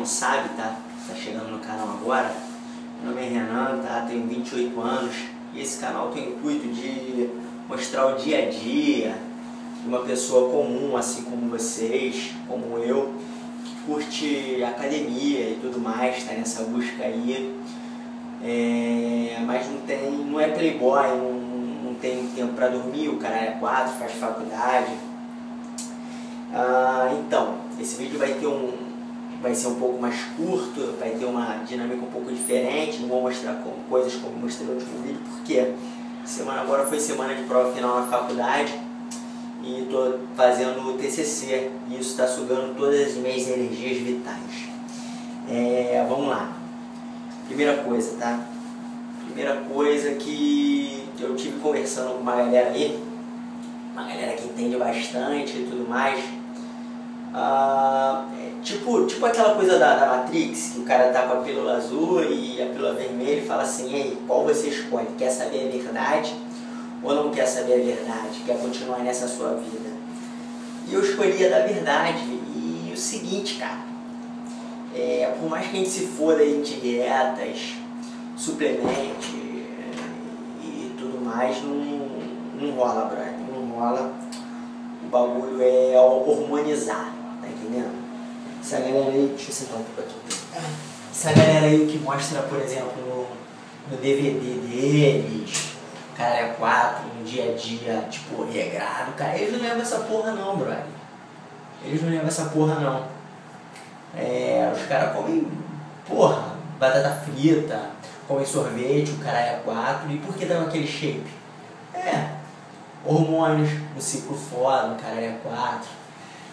sabe, tá chegando no canal agora, meu nome é Renan, tá? Tenho 28 anos e esse canal tem o intuito de mostrar o dia a dia de uma pessoa comum, assim como vocês, como eu, que curte academia e tudo mais, tá nessa busca aí, mas não é playboy, não tem tempo pra dormir, o cara é 4, faz faculdade. Então, esse vídeo vai ser um pouco mais curto, vai ter uma dinâmica um pouco diferente, não vou mostrar coisas como mostrei no último vídeo, porque semana agora foi semana de prova final na faculdade e estou fazendo o TCC, e isso está sugando todas as minhas energias vitais. Vamos lá. Primeira coisa, tá? Primeira coisa que eu tive conversando com uma galera aí, uma galera que entende bastante e tudo mais. Tipo aquela coisa da Matrix, que o cara tá com a pílula azul e a pílula vermelha e fala assim: ei, qual você escolhe? Quer saber a verdade ou não quer saber a verdade? Quer continuar nessa sua vida? E eu escolhi a da verdade. E o seguinte, cara, por mais que a gente se foda aí de dietas, suplemente e tudo mais, não rola, brother, não rola. O bagulho é hormonizar, tá entendendo? Essa galera aí, deixa eu sentar um pouco aqui. Essa galera aí que mostra, por exemplo, no DVD deles, cara é 4, no dia a dia, tipo, regrado, cara, eles não levam essa porra não, brother. Eles não levam essa porra não. Os caras comem, porra, batata frita, comem sorvete, o cara é 4, e por que dá aquele shape? Hormônios, no ciclo fora, no cara é 4,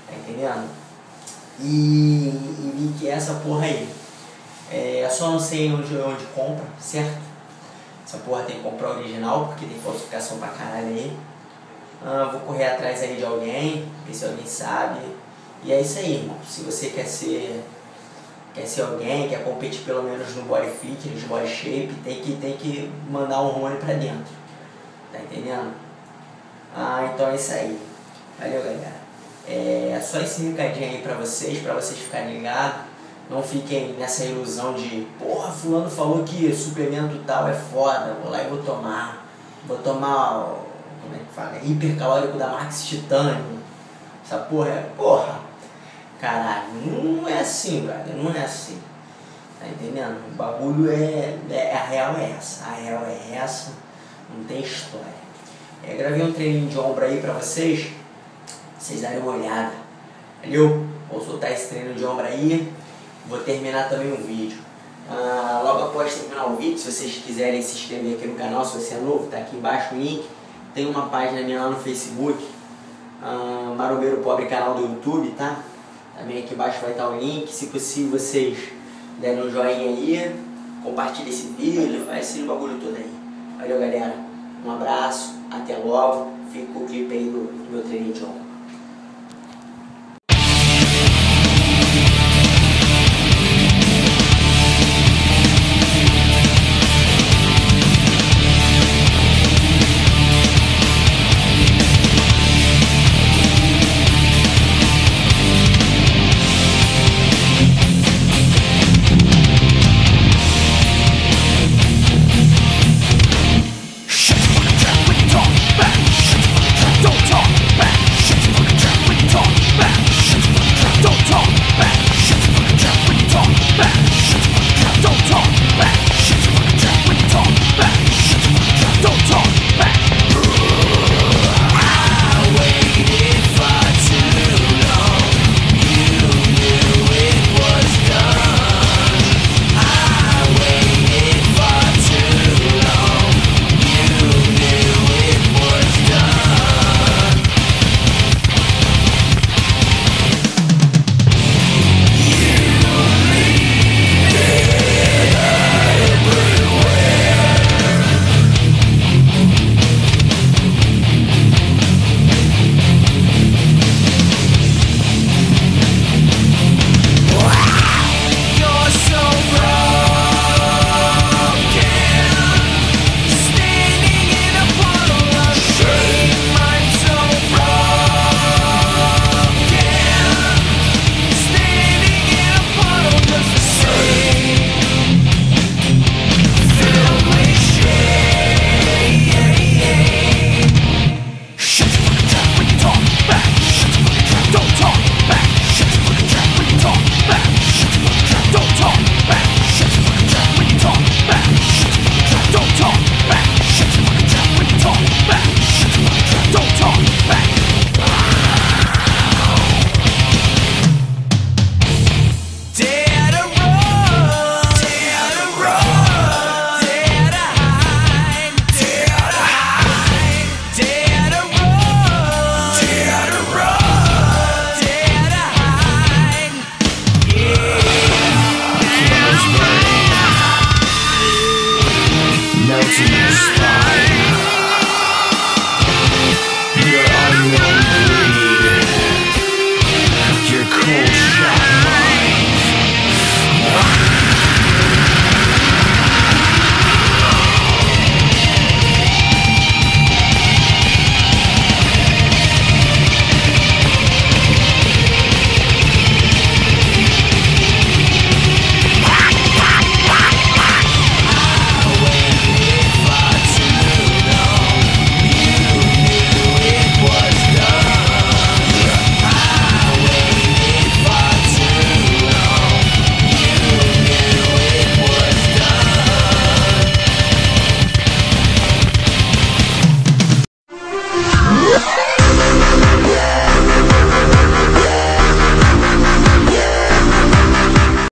tá entendendo? E vi que essa porra aí, só não sei onde compra, certo? Essa porra tem que comprar original, porque tem falsificação pra caralho aí. Vou correr atrás aí de alguém, ver se alguém sabe. E é isso aí, irmão. Se você quer ser alguém, quer competir pelo menos no body fitness, body shape, tem que mandar um hormônio pra dentro, tá entendendo? Então é isso aí. Valeu, galera. Só esse recadinho aí pra vocês ficarem ligados. Não fiquem nessa ilusão de, porra, fulano falou que suplemento tal é foda, vou lá e vou tomar, como é que fala? Hipercalórico da Max Titânio. Essa porra, caralho, não é assim, velho, não é assim. Tá entendendo? O bagulho a real é essa, não tem história. Gravei um treininho de ombro aí pra vocês darem uma olhada, valeu? Vou soltar esse treino de ombro aí, vou terminar também o vídeo. Logo após terminar o vídeo, se vocês quiserem se inscrever aqui no canal, se você é novo, tá aqui embaixo o link. Tem uma página minha lá no Facebook, Marombeiro Pobre canal do YouTube, tá? Também aqui embaixo vai estar o link. Se possível vocês derem um joinha aí, compartilhem esse vídeo, faz esse bagulho todo aí. Valeu, galera, um abraço, até logo, fica com o clipe aí do meu treininho de ombro.